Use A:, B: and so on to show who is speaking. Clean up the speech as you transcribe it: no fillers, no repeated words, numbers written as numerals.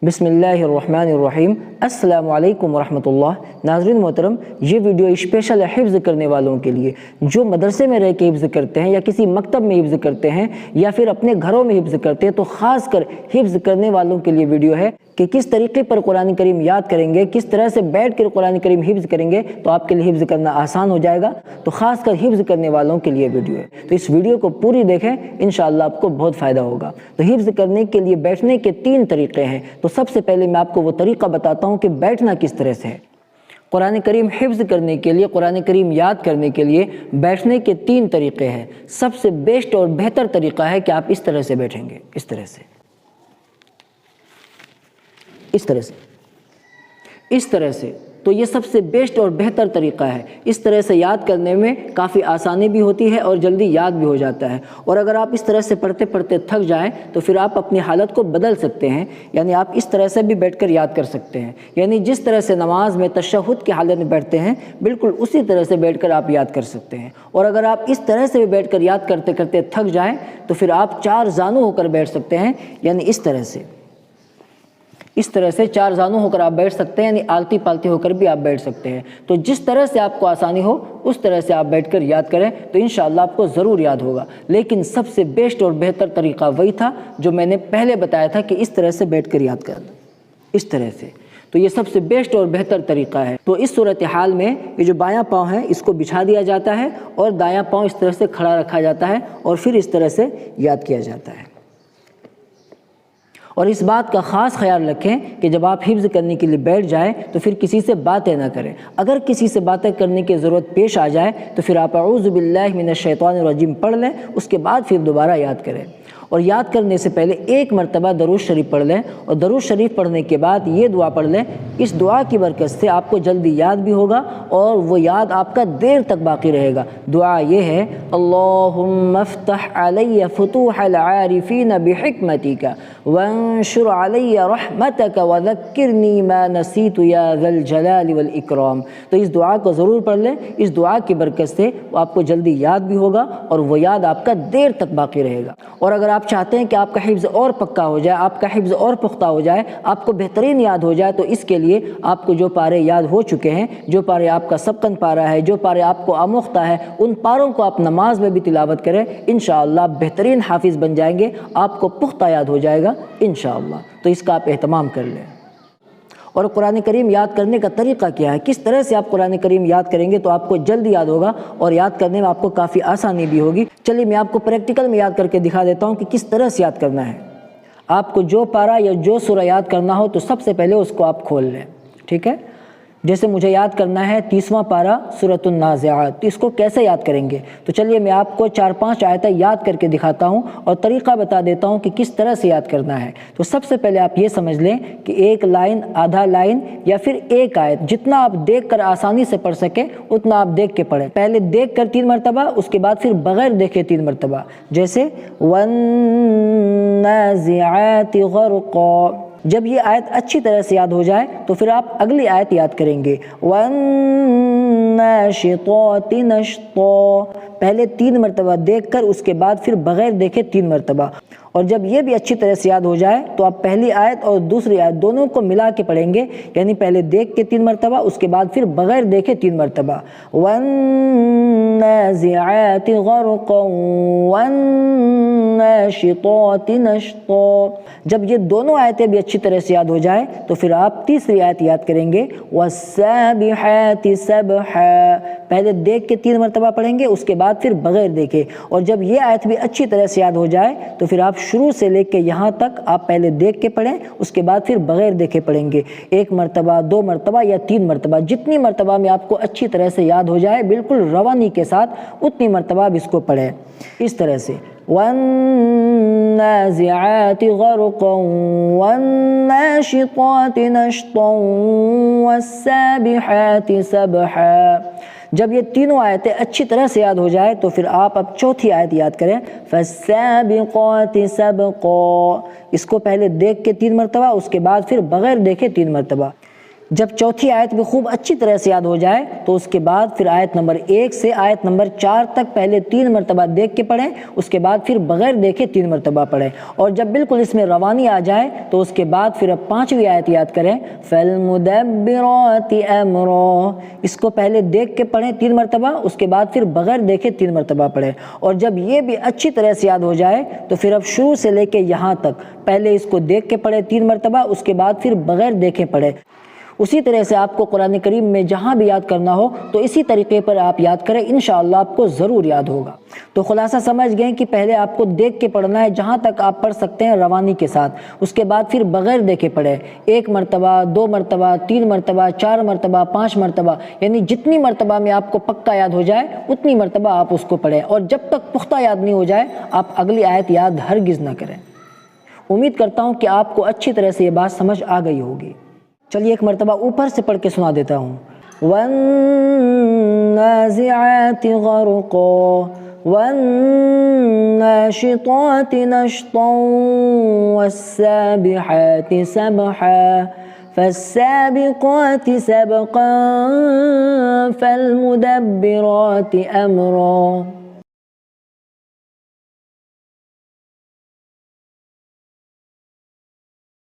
A: बिस्मिल्लाहिर्रहमानिर्रहीम। अस्सलामु अलैकुम वरहमतुल्लाह। नाज़रीन मोहतरम, ये वीडियो स्पेशल है हिफ्ज़ करने वालों के लिए जो मदरसे में रह के हिफ्ज़ करते हैं या किसी मकतब में हिफ्ज़ करते हैं या फिर अपने घरों में हिफ्ज़ करते हैं। तो ख़ास कर हिफ्ज़ करने वालों के लिए वीडियो है कि किस तरीके पर कुरान करीम याद करेंगे, किस तरह से बैठ कर कुरान करीम हिफ्ज़ करेंगे तो आपके लिए हिफ्ज़ करना आसान हो जाएगा। तो ख़ास कर हिफ्ज़ करने वालों के लिए वीडियो है, तो इस वीडियो को पूरी देखें, इंशाअल्लाह आपको बहुत फ़ायदा होगा। तो हिफ्ज़ करने के लिए बैठने के 3 तरीक़े हैं। तो सबसे पहले मैं आपको वो तरीक़ा बताता हूँ कि बैठना किस तरह से है। कुरान करीम हिफ्ज़ करने के लिए, कुरान करीम याद करने के लिए बैठने के 3 तरीक़े हैं। सबसे बेस्ट और बेहतर तरीक़ा है कि आप इस तरह से बैठेंगे, इस तरह से, इस तरह से, इस तरह से। तो ये सबसे बेस्ट और बेहतर तरीक़ा है। इस तरह से याद करने में काफ़ी आसानी भी होती है और जल्दी याद भी हो जाता है। और अगर आप इस तरह से पढ़ते पढ़ते थक जाएं तो फिर आप अपनी हालत को बदल सकते हैं, यानी आप इस तरह से भी बैठकर याद कर सकते हैं। यानी जिस तरह से नमाज में तशहुद की हालत में बैठते हैं बिल्कुल उसी तरह से बैठकर आप याद कर सकते हैं। और अगर आप इस तरह से भी बैठकर याद करते करते थक जाएँ तो फिर आप 4 जानू होकर बैठ सकते हैं, यानी इस तरह से, इस तरह से 4 जानू होकर आप बैठ सकते हैं, यानी आलती पालती होकर भी आप बैठ सकते हैं। तो जिस तरह से आपको आसानी हो उस तरह से आप बैठकर याद करें तो इंशाअल्लाह आपको ज़रूर याद होगा। लेकिन सबसे बेस्ट और बेहतर तरीक़ा वही था जो मैंने पहले बताया था कि इस तरह से बैठकर याद करना, इस तरह से। तो ये सबसे बेस्ट और बेहतर तरीक़ा है। तो इस सूरत हाल में ये जो बायां पाँव है इसको बिछा दिया जाता है और दायां पाँव इस तरह से खड़ा रखा जाता है और फिर इस तरह से याद किया जाता है। और इस बात का ख़ास ख्याल रखें कि जब आप हिफ्ज़ करने के लिए बैठ जाएं तो फिर किसी से बातें ना करें। अगर किसी से बातें करने की ज़रूरत पेश आ जाए तो फिर आप अऊज़ु बिल्लाहि मिनश शैतानिर रजीम पढ़ लें, उसके बाद फिर दोबारा याद करें। और याद करने से पहले 1 मरतबा दरूद शरीफ पढ़ लें और दरूद शरीफ पढ़ने के बाद ये दुआ पढ़ लें। इस दुआ की बरकत से आपको जल्दी याद भी होगा और वो याद आपका देर तक बाकी रहेगा। दुआ ये है, अल्लाहुम्मा अफ्तह अलैया फुतूहल आरिफीन बिहिकमतिका वंशुर अलैया रहमतका वज़क्किरनी मा नसीतु या ज़ल जलाली वल इकराम। तो इस दुआ को ज़रूर पढ़ लें। इस दुआ की बरकत से आपको जल्दी याद भी होगा और वो याद आपका देर तक बाकी रहेगा। और अगर आप चाहते हैं कि आपका हिफ्ज़ और पक्का हो जाए, आपका हिफ्ज़ और पुख्ता हो जाए, आपको बेहतरीन याद हो जाए, तो इसके लिए आपको जो पारे याद हो चुके हैं, जो पारे आपका सबकन पारा है, जो पारे आपको आमुख्ता है, उन पारों को आप नमाज में भी तिलावत करें। इंशाअल्लाह बेहतरीन हाफिज़ बन जाएंगे, आपको पुख्ता याद हो जाएगा इंशाअल्लाह। तो इसका आप एहतमाम कर लें। और कुरान करीम याद करने का तरीक़ा क्या है, किस तरह से आप कुरान करीम याद करेंगे तो आपको जल्दी याद होगा और याद करने में आपको काफ़ी आसानी भी होगी। चलिए मैं आपको प्रैक्टिकल में याद करके दिखा देता हूँ कि किस तरह से याद करना है। आपको जो पारा या जो सूरा याद करना हो तो सबसे पहले उसको आप खोल लें, ठीक है। जैसे मुझे याद करना है 30वां पारा सूरतुन नाज़िआत, तो इसको कैसे याद करेंगे। तो चलिए मैं आपको 4-5 आयतें याद करके दिखाता हूँ और तरीक़ा बता देता हूँ कि किस तरह से याद करना है। तो सबसे पहले आप ये समझ लें कि 1 लाइन, आधा लाइन या फिर 1 आयत, जितना आप देख कर आसानी से पढ़ सकें उतना आप देख के पढ़ें। पहले देख कर 3 मरतबा, उसके बाद फिर बग़ैर देखे 3 मरतबा। जैसे वन्नाज़िआति ग़र्क़ा। जब ये आयत अच्छी तरह से याद हो जाए तो फिर आप अगली आयत याद करेंगे, वन्नाशिताति नश्ता। पहले 3 मरतबा देख कर, उसके बाद फिर बग़ैर देखे 3 मरतबा। और जब ये भी अच्छी तरह से याद हो जाए तो आप पहली आयत और दूसरी आयत दोनों को मिला के पढ़ेंगे, यानी पहले देख के 3 मरतबा, उसके बाद फिर बग़ैर देखे 3 मरतबा। वन्नाज़िआति ग़र्क़न वन्नाशिताति नश्ता। जब ये दोनों आयतें भी अच्छी तरह से याद हो जाए तो फिर आप तीसरी आयत याद करेंगे, वस्साबिहाति सबहा। पहले देख के 3 मरतबा पढ़ेंगे, उसके बाद फिर बग़ैर देखे। और जब ये आयत भी अच्छी तरह से याद हो जाए तो फिर आप शुरू से लेके यहाँ तक आप पहले देख के पढ़ें, उसके बाद फिर बग़ैर देखे पढ़ेंगे। 1 मरतबा, 2 मरतबा या 3 मरतबा, जितनी मरतबा में आपको अच्छी तरह से याद हो जाए बिल्कुल रवानी के साथ, उतनी मरतबा आप इसको पढ़ें। इस तरह से वन्नाज़िआति ग़र्क़न वन्नाशिताति नश्ता वस्साबिहाति सबहा। जब ये तीनों आयतें अच्छी तरह से याद हो जाए तो फिर आप अब चौथी आयत याद करें, फस्साबिक़ाति सबक़ा। इसको पहले देख के 3 मरतबा, उसके बाद फिर बग़ैर देखे 3 मरतबा। جب چوتھی آیت بھی خوب اچھی طرح سے یاد ہو جائے تو اس کے بعد پھر آیت نمبر 1 سے آیت نمبر 4 تک پہلے 3 مرتبہ دیکھ کے پڑھیں، اس کے بعد پھر بغیر دیکھے 3 مرتبہ پڑھیں، اور جب بالکل اس میں روانی آ جائے تو اس کے بعد پھر اب 5ویں آیت یاد کریں، فَالْمُدَبِّرَاتِ أَمْرًا، اس کو پہلے دیکھ کے پڑھیں 3 مرتبہ، اس کے بعد پھر بغیر دیکھے 3 مرتبہ پڑھیں، اور جب یہ بھی اچھی طرح سے یاد ہو جائے تو پھر اب شروع سے لے کے یہاں تک پہلے اس کو دیکھ کے پڑھیں 3 مرتبہ، اس کے بعد پھر بغیر دیکھے پڑھیں۔ اسی طرح سے آپ کو قرآن کریم میں جہاں بھی یاد کرنا ہو تو اسی طریقے پر آپ یاد کریں، انشاءاللہ آپ کو ضرور یاد ہوگا۔ تو خلاصہ سمجھ گئے کہ پہلے آپ کو دیکھ کے پڑھنا ہے جہاں تک آپ پڑھ سکتے ہیں روانی کے ساتھ، اس کے بعد پھر بغیر دیکھے پڑھیں، 1 مرتبہ، 2 مرتبہ، 3 مرتبہ، 4 مرتبہ، 5 مرتبہ، یعنی جتنی مرتبہ میں آپ کو پکا یاد ہو جائے اتنی مرتبہ آپ اس کو پڑھیں، اور جب تک پختہ یاد نہیں ہو جائے آپ اگلی آیت یاد ہرگز نہ کریں۔ امید کرتا ہوں کہ آپ کو اچھی طرح سے یہ بات سمجھ آ گئی ہوگی۔ چلیے ایک مرتبہ اوپر سے پڑھ کے سنا دیتا ہوں۔ وَالنَّازِعَاتِ غَرْقًا وَالنَّاشِطَاتِ نَشْطًا وَالسَّابِحَاتِ سَبْحًا فَالسَّابِقَاتِ سَبْقًا فَالْمُدَبِّرَاتِ أَمْرًا۔